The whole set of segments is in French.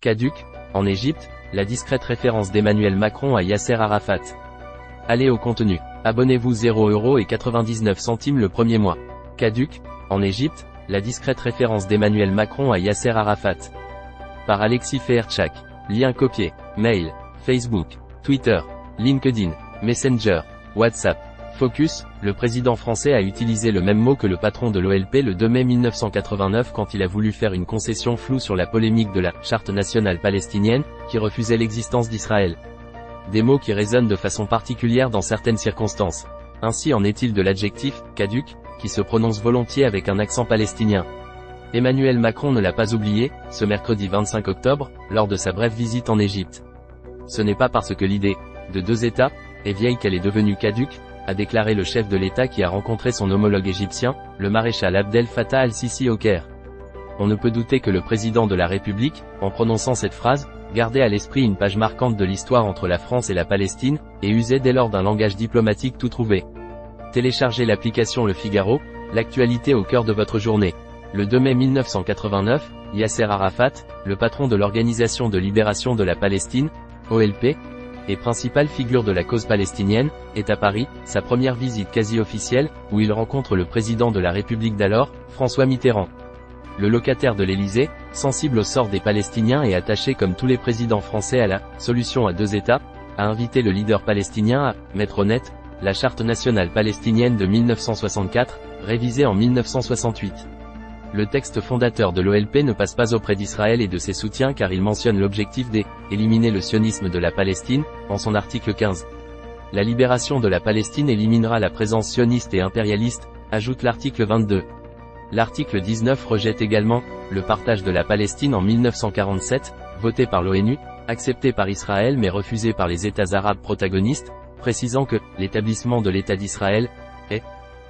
Caduc, en Égypte, la discrète référence d'Emmanuel Macron à Yasser Arafat. Allez au contenu. Abonnez-vous 0,99 € le premier mois. Caduc, en Égypte, la discrète référence d'Emmanuel Macron à Yasser Arafat. Par Alexis Fehertchak. Lien copié. Mail, Facebook, Twitter, LinkedIn, Messenger, WhatsApp. Focus, le président français a utilisé le même mot que le patron de l'OLP le 2 mai 1989 quand il a voulu faire une concession floue sur la polémique de la « Charte nationale palestinienne » qui refusait l'existence d'Israël. Des mots qui résonnent de façon particulière dans certaines circonstances. Ainsi en est-il de l'adjectif « caduc » qui se prononce volontiers avec un accent palestinien. Emmanuel Macron ne l'a pas oublié, ce mercredi 25 octobre, lors de sa brève visite en Égypte. Ce n'est pas parce que l'idée de deux États est vieille qu'elle est devenue caduque, a déclaré le chef de l'État qui a rencontré son homologue égyptien, le maréchal Abdel Fattah al-Sisi au Caire. On ne peut douter que le président de la République, en prononçant cette phrase, gardait à l'esprit une page marquante de l'histoire entre la France et la Palestine, et usait dès lors d'un langage diplomatique tout trouvé. Téléchargez l'application Le Figaro, l'actualité au cœur de votre journée. Le 2 mai 1989, Yasser Arafat, le patron de l'Organisation de libération de la Palestine, OLP, et principale figure de la cause palestinienne, est à Paris, sa première visite quasi officielle, où il rencontre le président de la République d'alors, François Mitterrand. Le locataire de l'Élysée, sensible au sort des Palestiniens et attaché comme tous les présidents français à la « solution à deux États », a invité le leader palestinien à « mettre au net » la Charte nationale palestinienne de 1964, révisée en 1968. Le texte fondateur de l'OLP ne passe pas auprès d'Israël et de ses soutiens car il mentionne l'objectif d'éliminer le sionisme de la Palestine, en son article 15. La libération de la Palestine éliminera la présence sioniste et impérialiste, ajoute l'article 22. L'article 19 rejette également le partage de la Palestine en 1947, voté par l'ONU, accepté par Israël mais refusé par les États arabes protagonistes, précisant que l'établissement de l'État d'Israël est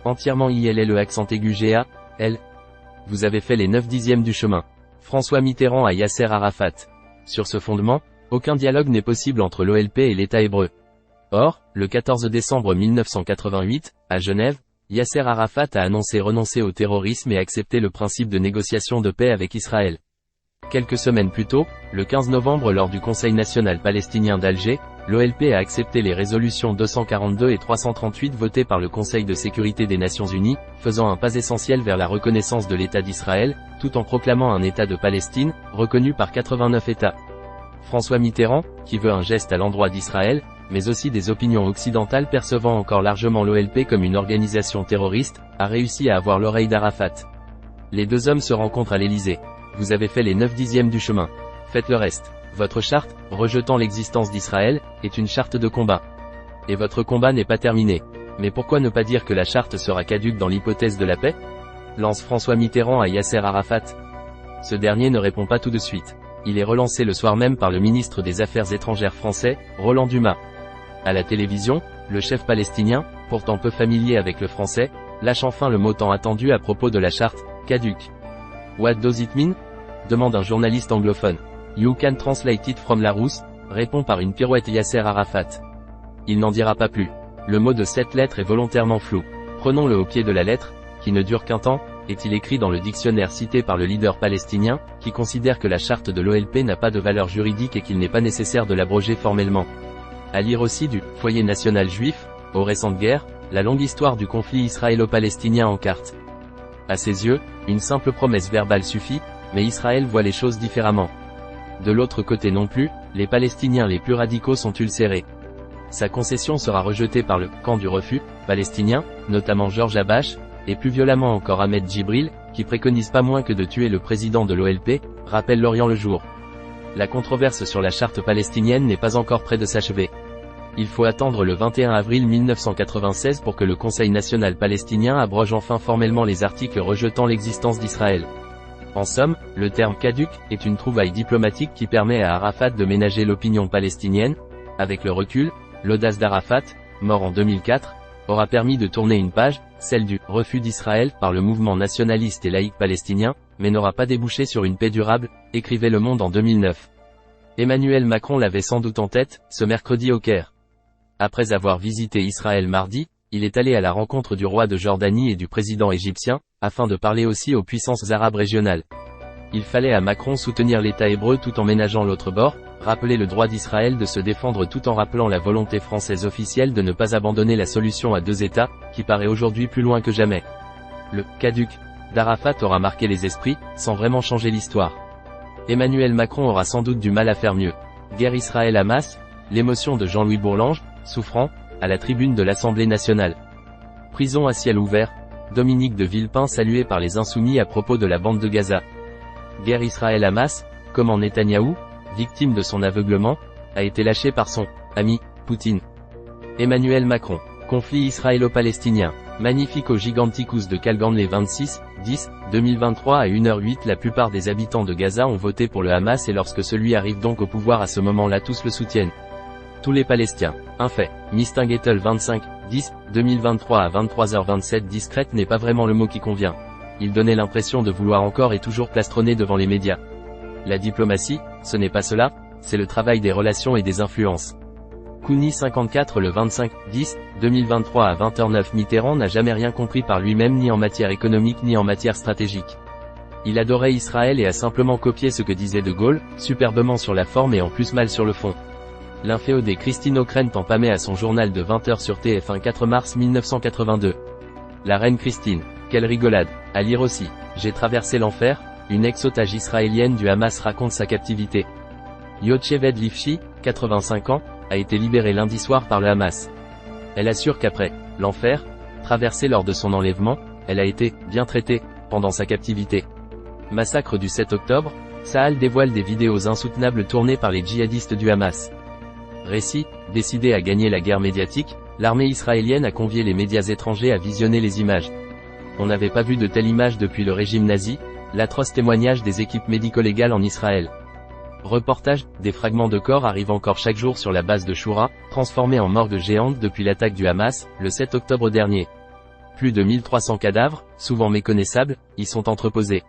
entièrement le accent aigu GA, L. Vous avez fait les 9/10 du chemin. François Mitterrand à Yasser Arafat. Sur ce fondement, aucun dialogue n'est possible entre l'OLP et l'État hébreu. Or, le 14 décembre 1988, à Genève, Yasser Arafat a annoncé renoncer au terrorisme et accepter le principe de négociation de paix avec Israël. Quelques semaines plus tôt, le 15 novembre lors du Conseil national palestinien d'Alger, l'OLP a accepté les résolutions 242 et 338 votées par le Conseil de sécurité des Nations Unies, faisant un pas essentiel vers la reconnaissance de l'État d'Israël, tout en proclamant un État de Palestine, reconnu par 89 États. François Mitterrand, qui veut un geste à l'endroit d'Israël, mais aussi des opinions occidentales percevant encore largement l'OLP comme une organisation terroriste, a réussi à avoir l'oreille d'Arafat. Les deux hommes se rencontrent à l'Élysée. Vous avez fait les 9/10 du chemin. Faites le reste. Votre charte, rejetant l'existence d'Israël, est une charte de combat. Et votre combat n'est pas terminé. Mais pourquoi ne pas dire que la charte sera caduque dans l'hypothèse de la paix ? Lance François Mitterrand à Yasser Arafat. Ce dernier ne répond pas tout de suite. Il est relancé le soir même par le ministre des Affaires étrangères français, Roland Dumas. À la télévision, le chef palestinien, pourtant peu familier avec le français, lâche enfin le mot tant attendu à propos de la charte, caduque. What does it mean ? Demande un journaliste anglophone. You can translate it from Larousse, répond par une pirouette Yasser Arafat. Il n'en dira pas plus. Le mot de cette lettre est volontairement flou. Prenons-le au pied de la lettre, qui ne dure qu'un temps, est-il écrit dans le dictionnaire cité par le leader palestinien, qui considère que la charte de l'OLP n'a pas de valeur juridique et qu'il n'est pas nécessaire de l'abroger formellement. À lire aussi du « Foyer national juif », aux récentes guerres, la longue histoire du conflit israélo-palestinien en carte. À ses yeux, une simple promesse verbale suffit, mais Israël voit les choses différemment. De l'autre côté non plus, les Palestiniens les plus radicaux sont ulcérés. Sa concession sera rejetée par le « camp du refus » palestinien, notamment Georges Habash, et plus violemment encore Ahmed Djibril, qui préconise pas moins que de tuer le président de l'OLP, rappelle l'Orient le jour. La controverse sur la charte palestinienne n'est pas encore près de s'achever. Il faut attendre le 21 avril 1996 pour que le Conseil national palestinien abroge enfin formellement les articles rejetant l'existence d'Israël. En somme, le terme caduc est une trouvaille diplomatique qui permet à Arafat de ménager l'opinion palestinienne. Avec le recul, l'audace d'Arafat, mort en 2004, aura permis de tourner une page, celle du refus d'Israël par le mouvement nationaliste et laïque palestinien, mais n'aura pas débouché sur une paix durable, écrivait Le Monde en 2009. Emmanuel Macron l'avait sans doute en tête, ce mercredi au Caire. Après avoir visité Israël mardi, il est allé à la rencontre du roi de Jordanie et du président égyptien, afin de parler aussi aux puissances arabes régionales. Il fallait à Macron soutenir l'État hébreu tout en ménageant l'autre bord, rappeler le droit d'Israël de se défendre tout en rappelant la volonté française officielle de ne pas abandonner la solution à deux États, qui paraît aujourd'hui plus loin que jamais. Le « caduc » d'Arafat aura marqué les esprits, sans vraiment changer l'histoire. Emmanuel Macron aura sans doute du mal à faire mieux. Guerre Israël-Hamas, l'émotion de Jean-Louis Bourlange, souffrant, à la tribune de l'Assemblée nationale. Prison à ciel ouvert, Dominique de Villepin salué par les Insoumis à propos de la bande de Gaza. Guerre Israël-Hamas, comment Netanyahou, victime de son aveuglement, a été lâché par son ami, Poutine. Emmanuel Macron, conflit israélo-palestinien, Magnifico Giganticus de Calgary 26, 10, 2023 à 1h08. La plupart des habitants de Gaza ont voté pour le Hamas et lorsque celui arrive donc au pouvoir à ce moment-là tous le soutiennent. Tous les Palestiniens. Un fait. Mistinguettel 25, 10, 2023 à 23h27. Discrète n'est pas vraiment le mot qui convient. Il donnait l'impression de vouloir encore et toujours plastronner devant les médias. La diplomatie, ce n'est pas cela, c'est le travail des relations et des influences. Kouni 54 le 25, 10, 2023 à 20h09. Mitterrand n'a jamais rien compris par lui-même ni en matière économique ni en matière stratégique. Il adorait Israël et a simplement copié ce que disait De Gaulle, superbement sur la forme et en plus mal sur le fond. L'inféodé Christine Ockrent en pâmait à son journal de 20h sur TF1 4 mars 1982. La reine Christine, quelle rigolade, à lire aussi. J'ai traversé l'enfer, une ex-otage israélienne du Hamas raconte sa captivité. Yocheved Lifshi, 85 ans, a été libérée lundi soir par le Hamas. Elle assure qu'après l'enfer, traversé lors de son enlèvement, elle a été bien traitée pendant sa captivité. Massacre du 7 octobre, Tsahal dévoile des vidéos insoutenables tournées par les djihadistes du Hamas. Récit, décidé à gagner la guerre médiatique, l'armée israélienne a convié les médias étrangers à visionner les images. On n'avait pas vu de telles images depuis le régime nazi, l'atroce témoignage des équipes médico-légales en Israël. Reportage, des fragments de corps arrivent encore chaque jour sur la base de Shura, transformée en morgue géante depuis l'attaque du Hamas, le 7 octobre dernier. Plus de 1300 cadavres, souvent méconnaissables, y sont entreposés.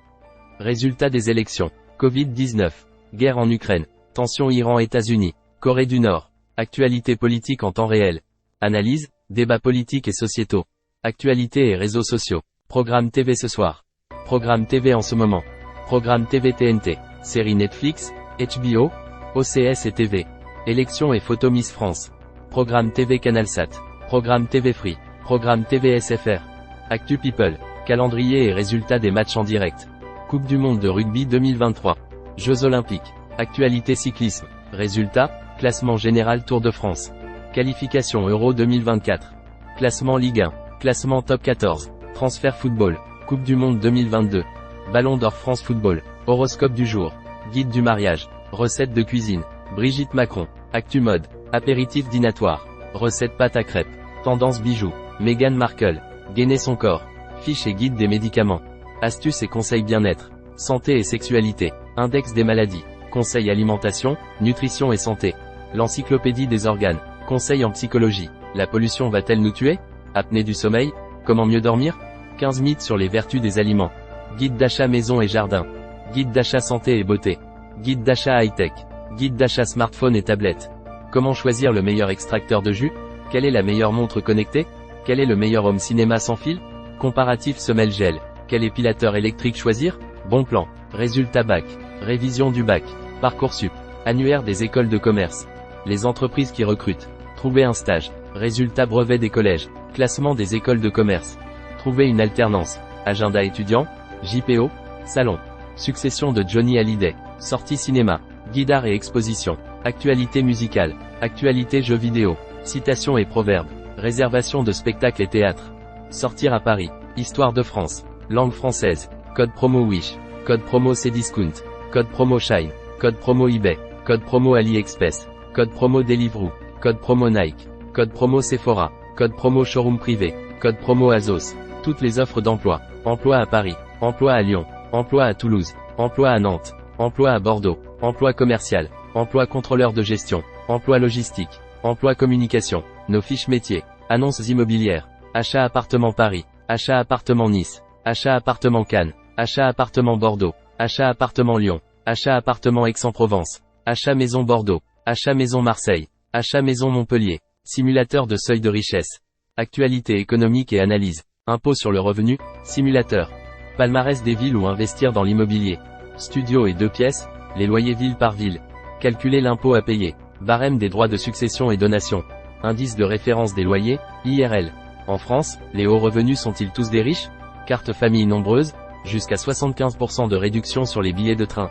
Résultat des élections. Covid-19. Guerre en Ukraine. Tensions Iran-États-Unis. Corée du Nord. Actualité politique en temps réel. Analyse, débats politiques et sociétaux. Actualité et réseaux sociaux. Programme TV ce soir. Programme TV en ce moment. Programme TV TNT. Série Netflix, HBO, OCS et TV. Élections et photos Miss France. Programme TV CanalSat. Programme TV Free. Programme TV SFR. Actu People. Calendrier et résultats des matchs en direct. Coupe du monde de rugby 2023. Jeux Olympiques. Actualité cyclisme. Résultats, classement général Tour de France. Qualification Euro 2024. Classement Ligue 1. Classement Top 14. Transfert Football. Coupe du monde 2022. Ballon d'Or France Football. Horoscope du jour. Guide du mariage. Recette de cuisine. Brigitte Macron. Actu mode. Apéritif dînatoire. Recette pâte à crêpes. Tendance bijoux. Meghan Markle. Gainer son corps. Fiche et guide des médicaments. Astuces et conseils bien-être. Santé et sexualité. Index des maladies. Conseils alimentation, nutrition et santé. L'encyclopédie des organes. Conseils en psychologie. La pollution va-t-elle nous tuer? Apnée du sommeil. Comment mieux dormir? 15 mythes sur les vertus des aliments. Guide d'achat maison et jardin. Guide d'achat santé et beauté. Guide d'achat high-tech. Guide d'achat smartphone et tablette. Comment choisir le meilleur extracteur de jus? Quelle est la meilleure montre connectée? Quel est le meilleur home cinéma sans fil? Comparatif semelle gel. Quel épilateur électrique choisir? Bon plan. Résultat bac. Révision du bac. Parcoursup. Annuaire des écoles de commerce. Les entreprises qui recrutent. Trouver un stage. Résultat brevet des collèges. Classement des écoles de commerce. Trouver une alternance. Agenda étudiant. JPO. Salon. Succession de Johnny Hallyday. Sortie cinéma. Guide art et exposition. Actualité musicale. Actualité jeux vidéo. Citations et proverbes. Réservation de spectacles et théâtres. Sortir à Paris. Histoire de France. Langue française. Code promo Wish. Code promo Cdiscount. Code promo Shine. Code promo eBay. Code promo AliExpress. Code promo Deliveroo. Code promo Nike. Code promo Sephora. Code promo Showroom privé. Code promo Azos. Toutes les offres d'emploi. Emploi à Paris. Emploi à Lyon. Emploi à Toulouse. Emploi à Nantes. Emploi à Bordeaux. Emploi commercial. Emploi contrôleur de gestion. Emploi logistique. Emploi communication. Nos fiches métiers. Annonces immobilières. Achat appartement Paris. Achat appartement Nice. Achat appartement Cannes. Achat appartement Bordeaux. Achat appartement Lyon. Achat appartement Aix-en-Provence. Achat maison Bordeaux. Achat maison Marseille. Achat maison Montpellier. Simulateur de seuil de richesse. Actualité économique et analyse. Impôt sur le revenu. Simulateur. Palmarès des villes où investir dans l'immobilier. studio et 2 pièces, les loyers ville par ville. Calculer l'impôt à payer. Barème des droits de succession et donation. Indice de référence des loyers, IRL. En France, les hauts revenus sont-ils tous des riches? Carte famille nombreuse, jusqu'à 75% de réduction sur les billets de train.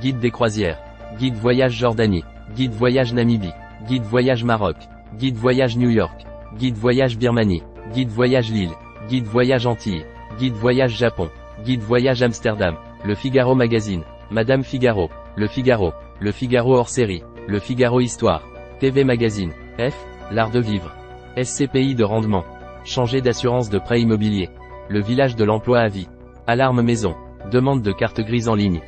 Guide des croisières. Guide voyage Jordanie. Guide voyage Namibie. Guide voyage Maroc. Guide voyage New York. Guide voyage Birmanie. Guide voyage Lille. Guide voyage Antilles. Guide voyage Japon. Guide voyage Amsterdam. Le Figaro Magazine. Madame Figaro. Le Figaro. Le Figaro hors série. Le Figaro Histoire. TV Magazine. F. L'art de vivre. SCPI de rendement. Changer d'assurance de prêt immobilier. Le village de l'emploi à vie. Alarme maison. Demande de carte grise en ligne.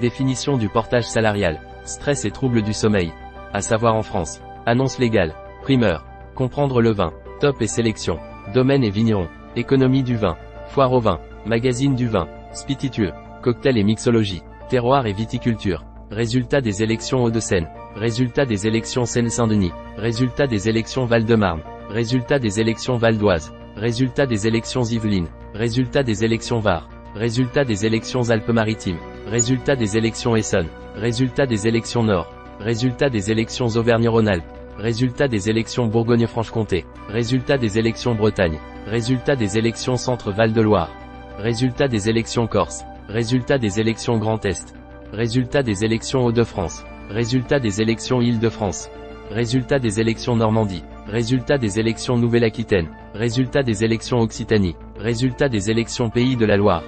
Définition du portage salarial. Stress et troubles du sommeil. À savoir en France. Annonce légale. Primeur. Comprendre le vin. Top et sélection. Domaine et vigneron. Économie du vin. Foire au vin. Magazine du vin. Spiritueux. Cocktail et mixologie. Terroir et viticulture. Résultat des élections Hauts-de-Seine. Résultat des élections Seine-Saint-Denis. Résultat des élections Val-de-Marne. Résultat des élections Val d'Oise. Résultat des élections Yvelines. Résultat des élections Var. Résultat des élections Alpes-Maritimes. Résultat des élections Essonne. Résultat des élections Nord. Résultat des élections Auvergne-Rhône-Alpes. Résultat des élections Bourgogne-Franche-Comté. Résultat des élections Bretagne. Résultat des élections Centre-Val-de-Loire. Résultat des élections Corse. Résultat des élections Grand Est. Résultat des élections Hauts-de-France. Résultat des élections Île-de-France. Résultat des élections Normandie. Résultat des élections Nouvelle-Aquitaine. Résultat des élections Occitanie. Résultat des élections Pays de la Loire.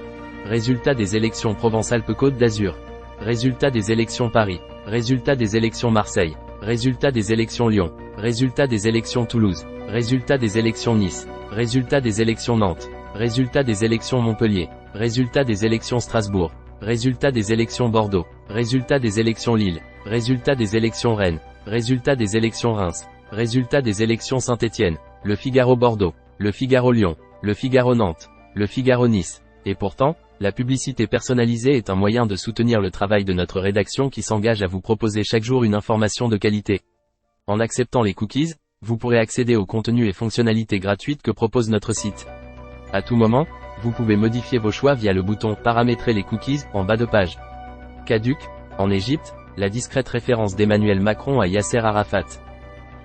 Résultat des élections Provence-Alpes-Côte d'Azur. Résultat des élections Paris. Résultat des élections Marseille. Résultat des élections Lyon. Résultat des élections Toulouse. Résultat des élections Nice. Résultat des élections Nantes. Résultat des élections Montpellier. Résultat des élections Strasbourg. Résultat des élections Bordeaux. Résultat des élections Lille. Résultat des élections Rennes. Résultat des élections Reims. Résultat des élections Saint-Étienne. Le Figaro Bordeaux. Le Figaro Lyon. Le Figaro Nantes. Le Figaro Nice. Et pourtant, la publicité personnalisée est un moyen de soutenir le travail de notre rédaction qui s'engage à vous proposer chaque jour une information de qualité. En acceptant les cookies, vous pourrez accéder aux contenus et fonctionnalités gratuites que propose notre site. À tout moment, vous pouvez modifier vos choix via le bouton « Paramétrer les cookies » en bas de page. Caduc, en Égypte, la discrète référence d'Emmanuel Macron à Yasser Arafat.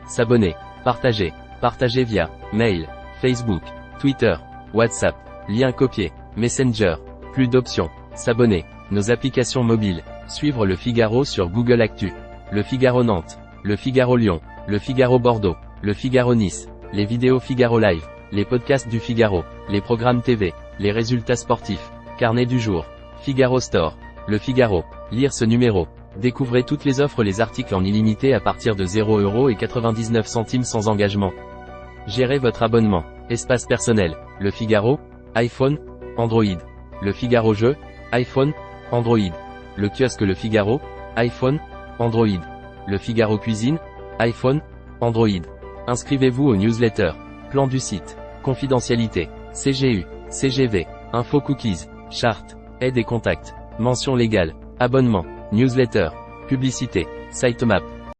S'abonner, partager, partager via mail, Facebook, Twitter, WhatsApp, lien copié, Messenger, plus d'options, s'abonner, nos applications mobiles, suivre le Figaro sur Google Actu, le Figaro Nantes, le Figaro Lyon, le Figaro Bordeaux, le Figaro Nice, les vidéos Figaro Live, les podcasts du Figaro, les programmes TV, les résultats sportifs, carnet du jour, Figaro Store, le Figaro, lire ce numéro. Découvrez toutes les offres, les articles en illimité à partir de 0,99 € sans engagement. Gérez votre abonnement. Espace personnel. Le Figaro, iPhone, Android. Le Figaro Jeux, iPhone, Android. Le kiosque Le Figaro, iPhone, Android. Le Figaro Cuisine, iPhone, Android. Inscrivez-vous aux newsletters. Plan du site. Confidentialité. CGU, CGV. Info cookies. Charte. Aide et contact. Mention légale. Abonnement. Newsletter. Publicité. Sitemap.